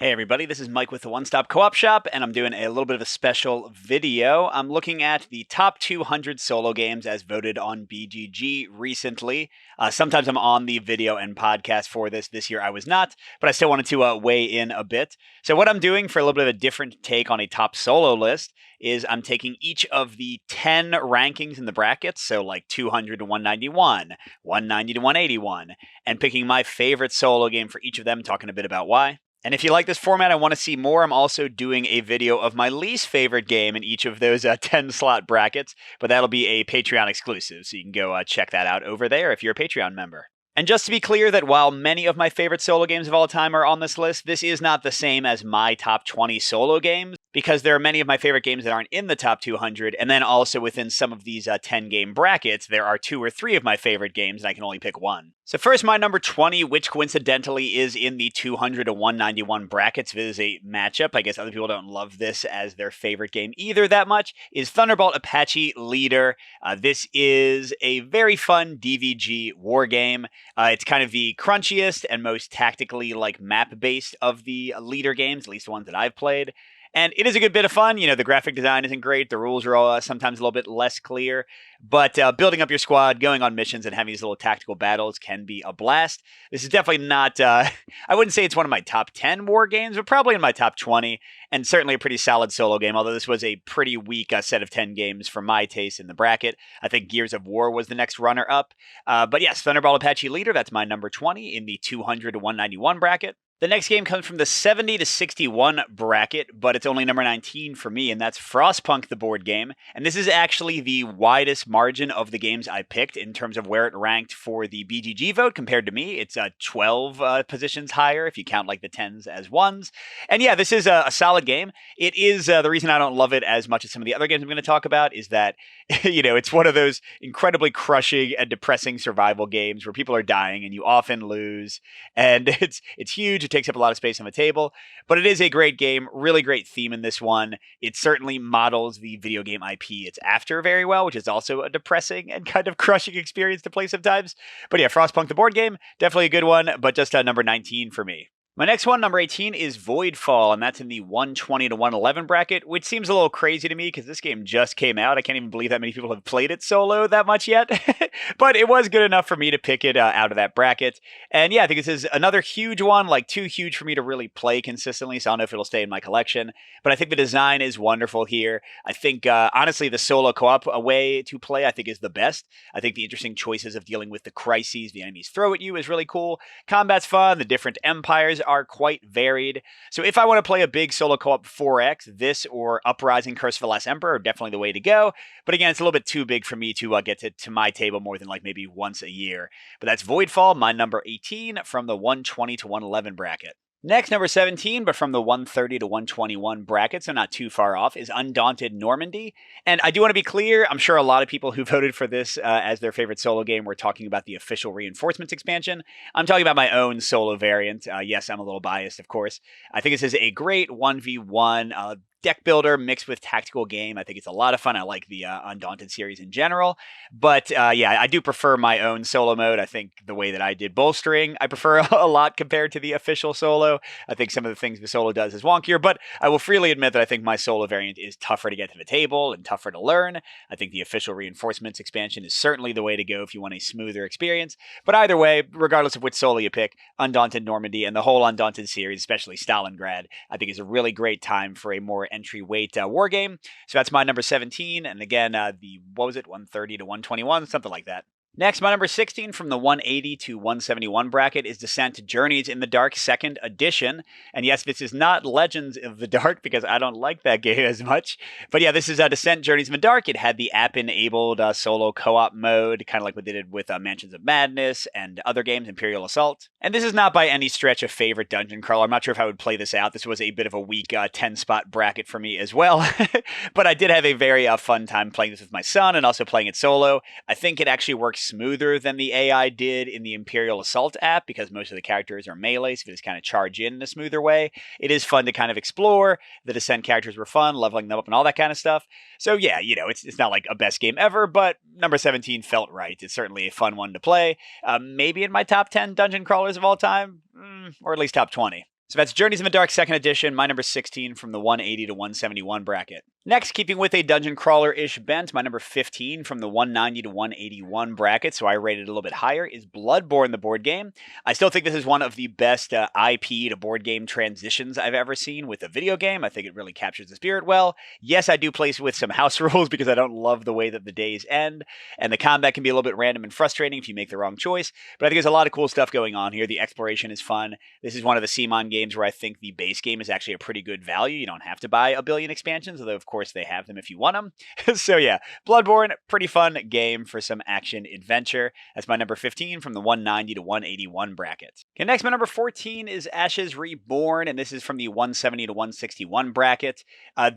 Hey everybody, this is Mike with the One Stop Co-op Shop, and I'm doing a little bit of a special video. I'm looking at the top 200 solo games as voted on BGG recently. Sometimes I'm on the video and podcast for this. This year I was not, but I still wanted to weigh in a bit. So what I'm doing for a little bit of a different take on a top solo list is I'm taking each of the 10 rankings in the brackets, so like 200 to 191, 190 to 181, and picking my favorite solo game for each of them, talking a bit about why. And if you like this format and want to see more, I'm also doing a video of my least favorite game in each of those 10 slot brackets, but that'll be a Patreon exclusive, so you can go check that out over there if you're a Patreon member. And just to be clear that while many of my favorite solo games of all time are on this list, this is not the same as my top 20 solo games, because there are many of my favorite games that aren't in the top 200, and then also within some of these 10-game brackets, there are 2 or 3 of my favorite games, and I can only pick one. So first, my number 20, which coincidentally is in the 200 to 191 brackets. This is a matchup. I guess other people don't love this as their favorite game either that much, is Thunderbolt Apache Leader. This is a very fun DVG war game. It's kind of the crunchiest and most tactically map-based of the leader games, at least the ones that I've played. And it is a good bit of fun. You know, the graphic design isn't great. The rules are all, sometimes a little bit less clear. But building up your squad, going on missions, and having these little tactical battles can be a blast. This is definitely not, I wouldn't say it's one of my top 10 war games, but probably in my top 20. And certainly a pretty solid solo game, although this was a pretty weak set of 10 games for my taste in the bracket. I think Gears of War was the next runner-up. But yes, Thunderbolt Apache Leader, that's my number 20 in the 200 to 191 bracket. The next game comes from the 70 to 61 bracket, but it's only number 19 for me, and that's Frostpunk, the board game. And this is actually the widest margin of the games I picked in terms of where it ranked for the BGG vote compared to me. It's 12 positions higher if you count like the 10s as 1s. And yeah, this is a solid game. It is the reason I don't love it as much as some of the other games I'm going to talk about is that, you know, it's one of those incredibly crushing and depressing survival games where people are dying and you often lose. And it's huge. It takes up a lot of space on the table, but it is a great game. Really great theme in this one. It certainly models the video game IP it's after very well, which is also a depressing and kind of crushing experience to play sometimes. But yeah, Frostpunk the board game, definitely a good one, but just number 19 for me. My next one, number 18, is Voidfall, and that's in the 120 to 111 bracket, which seems a little crazy to me because this game just came out. I can't even believe that many people have played it solo that much yet, but it was good enough for me to pick it out of that bracket. And yeah, I think this is another huge one, like too huge for me to really play consistently, so I don't know if it'll stay in my collection, but I think the design is wonderful here. I think, honestly, the solo co-op way to play, I think, is the best. I think the interesting choices of dealing with the crises the enemies throw at you is really cool. Combat's fun, the different empires are quite varied. So if I want to play a big solo co-op 4X, this or Uprising Curse of the Last Emperor are definitely the way to go. But again, it's a little bit too big for me to get to my table more than like maybe once a year. But that's Voidfall, my number 18 from the 120 to 111 bracket. Next, number 17, but from the 130 to 121 bracket, so not too far off, is Undaunted Normandy. And I do want to be clear, I'm sure a lot of people who voted for this as their favorite solo game were talking about the official Reinforcements expansion. I'm talking about my own solo variant. Yes, I'm a little biased, of course. I think this is a great 1v1 deck builder mixed with tactical game. I think it's a lot of fun. I like the Undaunted series in general. But yeah, I do prefer my own solo mode. I think the way that I did bolstering, I prefer a lot compared to the official solo. I think some of the things the solo does is wonkier, but I will freely admit that I think my solo variant is tougher to get to the table and tougher to learn. I think the official Reinforcements expansion is certainly the way to go if you want a smoother experience. But either way, regardless of which solo you pick, Undaunted Normandy and the whole Undaunted series, especially Stalingrad, I think is a really great time for a more entry weight war game. So that's my number 17. And again, what was it? 130 to 121, something like that. Next, my number 16 from the 180 to 171 bracket is Descent Journeys in the Dark 2nd Edition. And yes, this is not Legends of the Dark because I don't like that game as much. But yeah, this is Descent Journeys in the Dark. It had the app-enabled solo co-op mode, kind of like what they did with Mansions of Madness and other games, Imperial Assault. And this is not by any stretch a favorite dungeon crawler. I'm not sure if I would play this out. This was a bit of a weak 10-spot bracket for me as well. But I did have a very fun time playing this with my son and also playing it solo. I think it actually works smoother than the AI did in the Imperial Assault app because most of the characters are melee, so you just kind of charge in a smoother way. It is fun to kind of explore. The Descent characters were fun, leveling them up and all that kind of stuff. So yeah, you know, it's not like a best game ever, but number 17 felt right. It's certainly a fun one to play. Maybe in my top 10 dungeon crawlers of all time, or at least top 20. So that's Journeys in the Dark 2nd Edition, my number 16 from the 180 to 171 bracket. Next, keeping with a dungeon crawler-ish bent, my number 15 from the 190 to 181 bracket, so I rated it a little bit higher, is Bloodborne, the board game. I still think this is one of the best IP to board game transitions I've ever seen with a video game. I think it really captures the spirit well. Yes, I do play with some house rules because I don't love the way that the days end, and the combat can be a little bit random and frustrating if you make the wrong choice, but I think there's a lot of cool stuff going on here. The exploration is fun. This is one of the CMON games where I think the base game is actually a pretty good value. You don't have to buy a billion expansions, although of course they have them if you want them. So yeah, Bloodborne, pretty fun game for some action adventure. That's my number 15 from the 190 to 181 bracket. Okay, next, my number 14 is Ashes Reborn, and this is from the 170 to 161 bracket.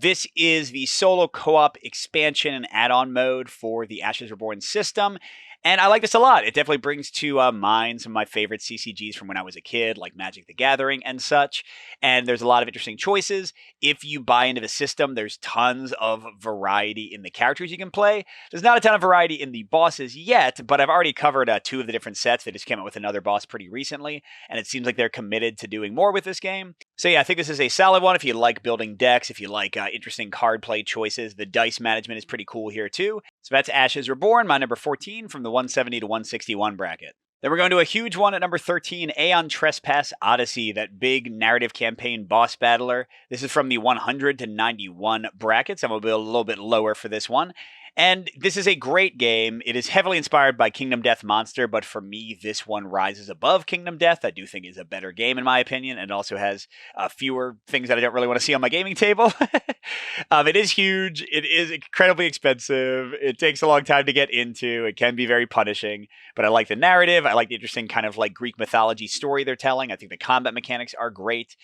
This is the solo co-op expansion and add-on mode for the Ashes Reborn system. And I like this a lot. It definitely brings to mind some of my favorite CCGs from when I was a kid, like Magic the Gathering and such. And there's a lot of interesting choices. If you buy into the system, there's tons of variety in the characters you can play. There's not a ton of variety in the bosses yet, but I've already covered 2 of the different sets. They just came out with another boss pretty recently, and it seems like they're committed to doing more with this game. So yeah, I think this is a solid one if you like building decks, if you like interesting card play choices. The dice management is pretty cool here too. So that's Ashes Reborn, my number 14 from the 170 to 161 bracket. Then we're going to a huge one at number 13, Aeon Trespass Odyssey, that big narrative campaign boss battler. This is from the 100 to 91 brackets. I'm going to be a little bit lower for this one. And this is a great game. It is heavily inspired by Kingdom Death Monster, but for me, this one rises above Kingdom Death. I do think is a better game in my opinion, and also has fewer things that I don't really want to see on my gaming table. It is huge. It is incredibly expensive. It takes a long time to get into. It can be very punishing, but I like the narrative. I like the interesting kind of like Greek mythology story they're telling. I think the combat mechanics are great.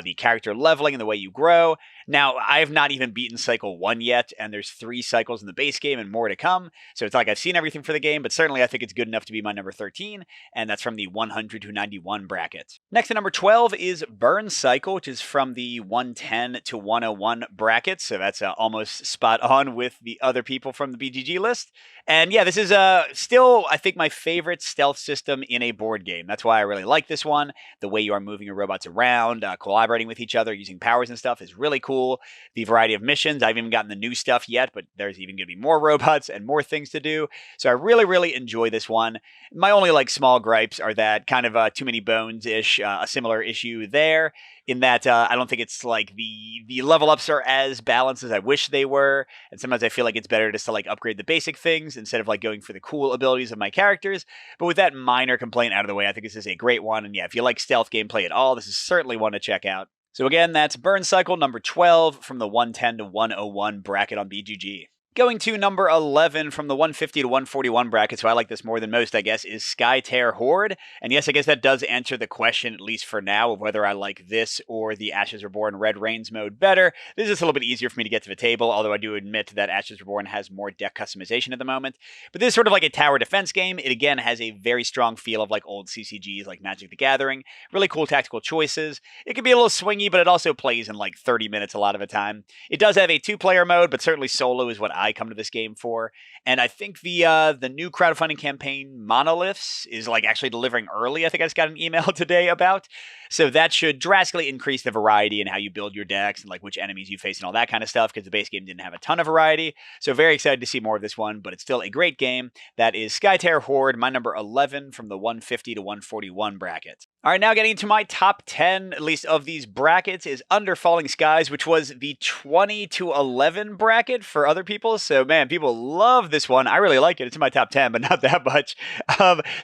The character leveling and the way you grow. Now, I have not even beaten Cycle 1 yet, and there's 3 cycles in the base game and more to come. So it's like I've seen everything for the game, but certainly I think it's good enough to be my number 13, and that's from the 100 to 91 bracket. Next at number 12 is Burn Cycle, which is from the 110 to 101 bracket. So that's almost spot on with the other people from the BGG list. And yeah, this is still, I think, my favorite stealth system in a board game. That's why I really like this one. The way you are moving your robots around, collaborating with each other, using powers and stuff is really cool. The variety of missions, I haven't even gotten the new stuff yet, but there's even going to be more robots and more things to do. So I really, really enjoy this one. My only like small gripes are that kind of too many bones-ish, a similar issue there. In that I don't think it's like the level ups are as balanced as I wish they were, and sometimes I feel like it's better just to like upgrade the basic things instead of like going for the cool abilities of my characters. But with that minor complaint out of the way, I think this is a great one, and yeah, if you like stealth gameplay at all, this is certainly one to check out. So again, that's Burn Cycle number 12 from the 110 to 101 bracket on BGG. Going to number 11 from the 150 to 141 bracket, so I like this more than most, I guess, is Skytear Horde. And yes, I guess that does answer the question, at least for now, of whether I like this or the Ashes Reborn Red Rains mode better. This is just a little bit easier for me to get to the table, although I do admit that Ashes Reborn has more deck customization at the moment. But this is sort of like a tower defense game. It, again, has a very strong feel of like old CCGs like Magic the Gathering. Really cool tactical choices. It can be a little swingy, but it also plays in like 30 minutes a lot of the time. It does have a 2-player mode, but certainly solo is what I come to this game for. And I think the new crowdfunding campaign, Monoliths, is like actually delivering early. I think I just got an email today about. So that should drastically increase the variety in how you build your decks and like which enemies you face and all that kind of stuff, because the base game didn't have a ton of variety. So very excited to see more of this one, but it's still a great game. That is Skytear Horde, my number 11 from the 150 to 141 bracket. All right, now getting into my top 10, at least of these brackets, is Under Falling Skies, which was the 20 to 11 bracket for other people. So man, people love this one. I really like it. It's in my top 10, but not that much.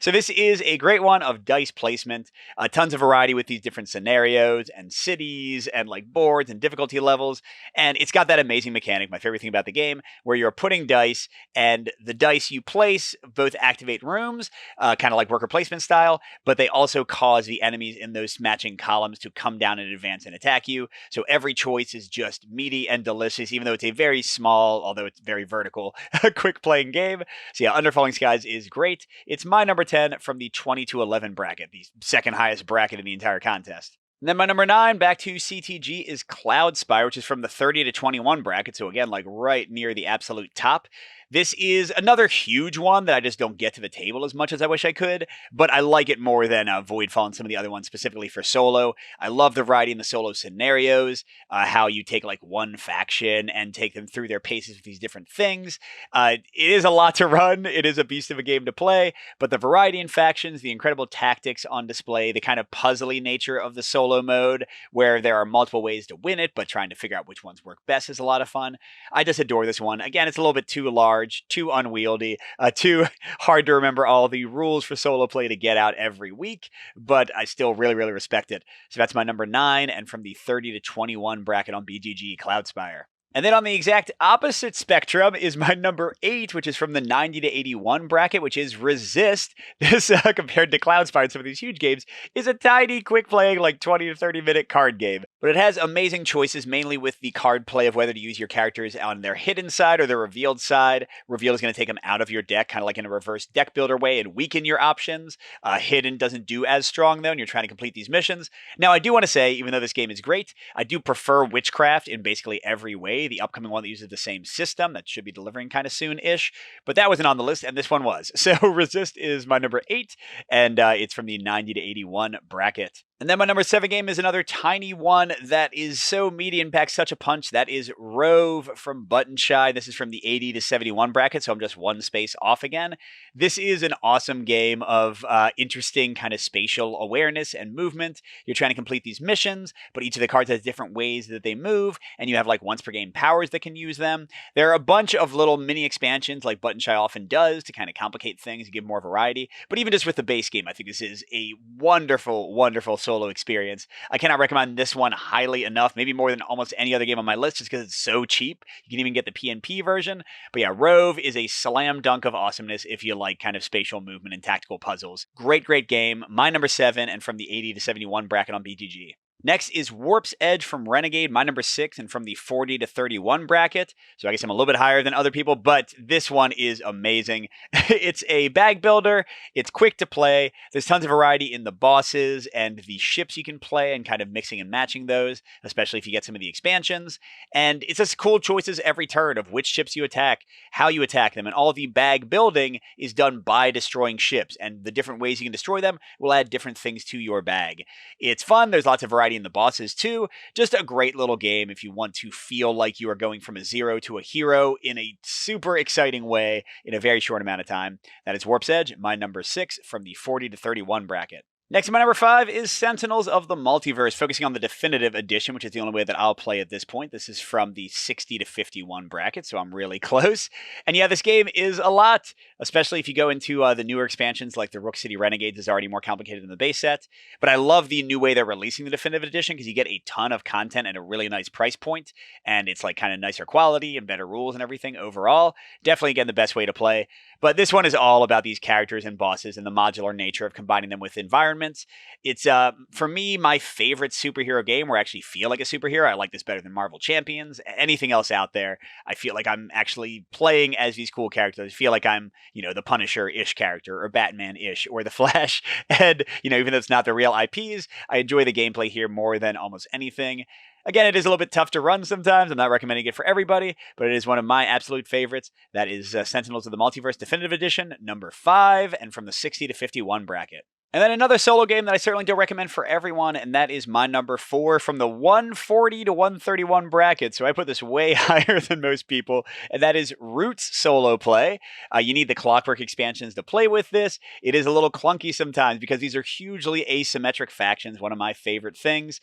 So this is a great one of dice placement, tons of variety with these different scenarios and cities and like boards and difficulty levels. And it's got that amazing mechanic, my favorite thing about the game, where you're putting dice and the dice you place both activate rooms, kind of like worker placement style, but they also cause the enemies in those matching columns to come down in advance and attack you. So every choice is just meaty and delicious, even though it's a very small, although it's very vertical, quick playing game. So yeah, Under Falling Skies is great. It's my number 10 from the 20 to 11 bracket, the second highest bracket in the entire contest. And then my number 9, back to CTG, is Cloud Spire, which is from the 30 to 21 bracket. So again, like right near the absolute top. This is another huge one that I just don't get to the table as much as I wish I could, but I like it more than Voidfall and some of the other ones specifically for solo. I love the variety in the solo scenarios, how you take like one faction and take them through their paces with these different things. It is a lot to run. It is a beast of a game to play, but the variety in factions, the incredible tactics on display, the kind of puzzly nature of the solo mode where there are multiple ways to win it, but trying to figure out which ones work best is a lot of fun. I just adore this one. Again, it's a little bit too large, too unwieldy, too hard to remember all the rules for solo play to get out every week, but I still really, really respect it. So that's my number 9, and from the 30 to 21 bracket on BGG, Cloudspire. And then on the exact opposite spectrum is my number 8, which is from the 90 to 81 bracket, which is Resist. This, compared to Cloudspire and some of these huge games, is a tiny, quick-playing, like 20 to 30-minute card game. But it has amazing choices, mainly with the card play of whether to use your characters on their hidden side or their revealed side. Revealed is going to take them out of your deck, kind of like in a reverse deck builder way, and weaken your options. Hidden doesn't do as strong, though, and you're trying to complete these missions. Now, I do want to say, even though this game is great, I do prefer Witchcraft in basically every way. The upcoming one that uses the same system that should be delivering kind of soon-ish, but that wasn't on the list, and this one was. So Resist is my number 8, and it's from the 90 to 81 bracket. And then my number 7 game is another tiny one that is so meaty and packs such a punch. That is Rove from Button Shy. This is from the 80 to 71 bracket, so I'm just one space off again. This is an awesome game of interesting kind of spatial awareness and movement. You're trying to complete these missions, but each of the cards has different ways that they move, and you have like once per game powers that can use them. There are a bunch of little mini expansions like Button Shy often does to kind of complicate things and give more variety. But even just with the base game, I think this is a wonderful, wonderful solo experience. I cannot recommend this one highly enough, maybe more than almost any other game on my list, just because it's so cheap. You can even get the PNP version. But yeah, Rove is a slam dunk of awesomeness if you like kind of spatial movement and tactical puzzles. Great, great game. My number 7, and from the 80 to 71 bracket on BGG. Next is Warp's Edge from Renegade, my number 6, and from the 40 to 31 bracket. So I guess I'm a little bit higher than other people, but this one is amazing. It's a bag builder. It's quick to play. There's tons of variety in the bosses and the ships you can play and kind of mixing and matching those, especially if you get some of the expansions. And it's just cool choices every turn of which ships you attack, how you attack them, and all the bag building is done by destroying ships, and the different ways you can destroy them will add different things to your bag. It's fun. There's lots of variety in the bosses too. Just a great little game if you want to feel like you are going from a zero to a hero in a super exciting way in a very short amount of time. That is Warp's Edge, my number 6, from the 40 to 31 bracket. Next, my number 5 is Sentinels of the Multiverse, focusing on the definitive edition, which is the only way that I'll play at this point. This is from the 60 to 51 bracket, so I'm really close. And yeah, this game is a lot, especially if you go into the newer expansions like the Rook City Renegades is already more complicated than the base set. But I love the new way they're releasing the definitive edition because you get a ton of content at a really nice price point, and it's like kind of nicer quality and better rules and everything overall. Definitely, again, the best way to play. But this one is all about these characters and bosses and the modular nature of combining them with environments. It's, for me, my favorite superhero game where I actually feel like a superhero. I like this better than Marvel Champions. Anything else out there, I feel like I'm actually playing as these cool characters. I feel like I'm, the Punisher-ish character or Batman-ish or the Flash. And, even though it's not the real IPs, I enjoy the gameplay here more than almost anything. Again, it is a little bit tough to run sometimes. I'm not recommending it for everybody, but it is one of my absolute favorites. That is Sentinels of the Multiverse Definitive Edition, number 5, and from the 60 to 51 bracket. And then another solo game that I certainly don't recommend for everyone, and that is my number 4 from the 140 to 131 bracket. So I put this way higher than most people, and that is Roots solo play. You need the Clockwork expansions to play with this. It is a little clunky sometimes because these are hugely asymmetric factions, one of my favorite things.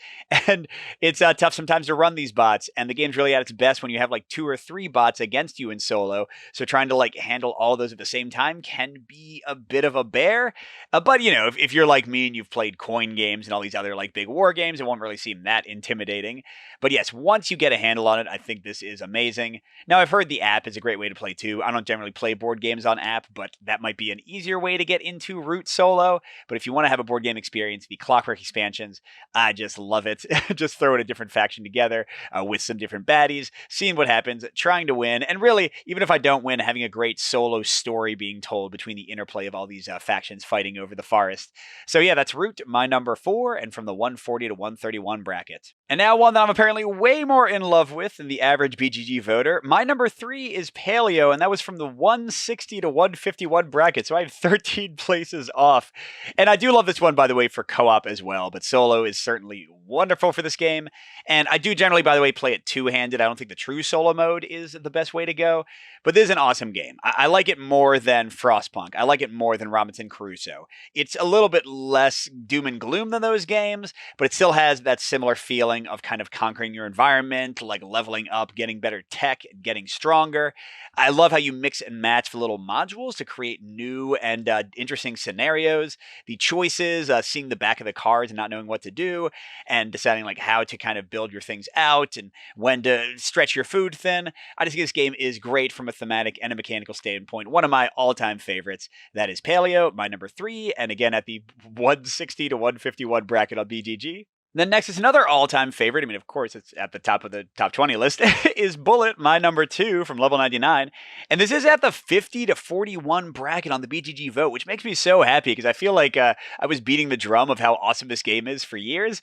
And it's tough sometimes to run these bots, and the game's really at its best when you have like 2 or 3 bots against you in solo. So trying to like handle all those at the same time can be a bit of a bear. But if you're like me and you've played coin games and all these other like big war games, it won't really seem that intimidating. But yes, once you get a handle on it, I think this is amazing. Now, I've heard the app is a great way to play too. I don't generally play board games on app, but that might be an easier way to get into Root solo. But if you want to have a board game experience, the Clockwork expansions, I just love it. Just throwing a different faction together with some different baddies, seeing what happens, trying to win. And really, even if I don't win, having a great solo story being told between the interplay of all these factions fighting over the forest. list. So yeah, that's Root, my number 4, and from the 140 to 131 bracket. And now one that I'm apparently way more in love with than the average BGG voter. My number 3 is Paleo, and that was from the 160 to 151 bracket, so I have 13 places off. And I do love this one, by the way, for co-op as well, but solo is certainly wonderful for this game. And I do generally, by the way, play it two-handed. I don't think the true solo mode is the best way to go, but this is an awesome game. I like it more than Frostpunk. I like it more than Robinson Crusoe. It's a little bit less doom and gloom than those games, but it still has that similar feeling of kind of conquering your environment, like leveling up, getting better tech, getting stronger. I love how you mix and match the little modules to create new and interesting scenarios. The choices, seeing the back of the cards and not knowing what to do, and deciding like how to kind of build your things out and when to stretch your food thin. I just think this game is great from a thematic and a mechanical standpoint. One of my all-time favorites. That is Paleo, my number 3, and again at the 160 to 151 bracket on BGG. Then next is another all-time favorite. I mean, of course, it's at the top of the top 20 list, is Bullet, my number 2 from level 99. And this is at the 50 to 41 bracket on the BGG vote, which makes me so happy because I feel like I was beating the drum of how awesome this game is for years.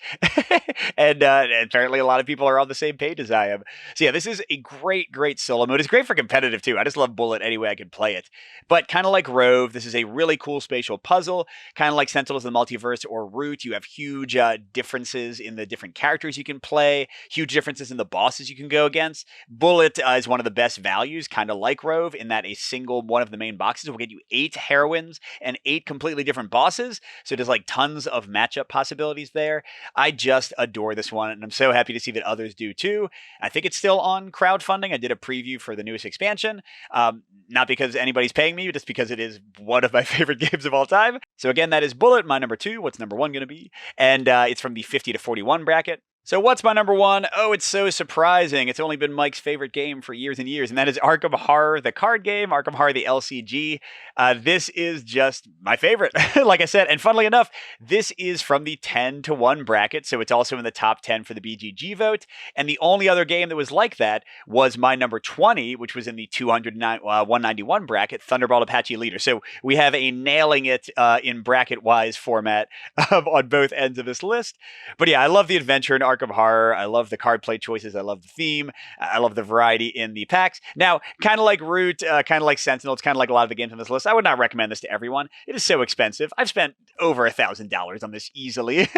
And apparently a lot of people are on the same page as I am. So yeah, this is a great, great solo mode. It's great for competitive too. I just love Bullet any way I can play it. But kind of like Rove, this is a really cool spatial puzzle. Kind of like Sentinels of the Multiverse or Root, you have huge differences in the different characters you can play, huge differences in the bosses you can go against. Bullet is one of the best values, kind of like Rove, in that a single one of the main boxes will get you 8 heroines and 8 completely different bosses. So there's like tons of matchup possibilities there. I just adore this one, and I'm so happy to see that others do too. I think it's still on crowdfunding. I did a preview for the newest expansion, not because anybody's paying me, just because it is one of my favorite games of all time. So again, that is Bullet, my number 2. What's number 1 going to be? And it's from the 50 to 41 bracket. So what's my number 1? Oh, it's so surprising. It's only been Mike's favorite game for years and years, and that is Arkham Horror, the card game, Arkham Horror, the LCG. This is just my favorite, like I said. And funnily enough, this is from the 10 to 1 bracket, so it's also in the top 10 for the BGG vote. And the only other game that was like that was my number 20, which was in the 191 bracket, Thunderbolt Apache Leader. So we have a nailing it in bracket-wise format on both ends of this list. But yeah, I love the adventure in Arkham Horror. I love the card play choices. I love the theme. I love the variety in the packs. Now, kind of like Root, kind of like Sentinel, it's kind of like a lot of the games on this list. I would not recommend this to everyone. It is so expensive. I've spent over $1,000 on this easily.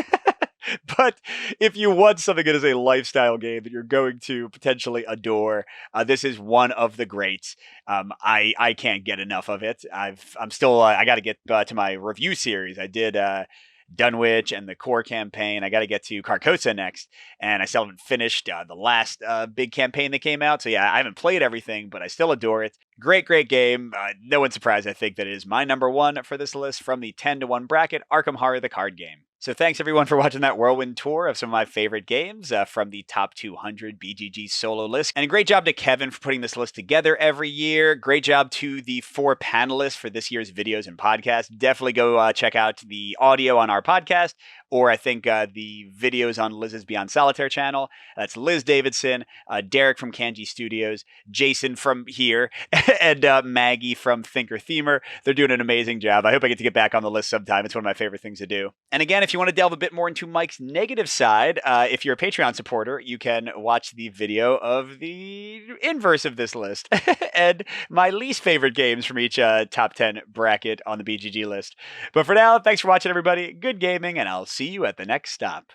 But if you want something that is a lifestyle game that you're going to potentially adore, this is one of the greats. I can't get enough of it. I got to get to my review series. I did Dunwich and the core campaign. I got to get to Carcosa next, and I still haven't finished the last big campaign that came out. So yeah, I haven't played everything, but I still adore it. Great, great game. No one's surprised, I think, that it is my number 1 for this list from the 10 to 1 bracket, Arkham Horror, the card game. So thanks everyone for watching that whirlwind tour of some of my favorite games from the top 200 BGG solo list. And a great job to Kevin for putting this list together every year. Great job to the 4 panelists for this year's videos and podcasts. Definitely go check out the audio on our podcast, or I think the videos on Liz's Beyond Solitaire channel. That's Liz Davidson, Derek from Kanji Studios, Jason from here, and Maggie from Thinker Themer. They're doing an amazing job. I hope I get to get back on the list sometime. It's one of my favorite things to do. And again, if you want to delve a bit more into Mike's negative side, if you're a Patreon supporter, you can watch the video of the inverse of this list and my least favorite games from each top 10 bracket on the BGG list. But for now, thanks for watching, everybody. Good gaming, and I'll see you at the next stop.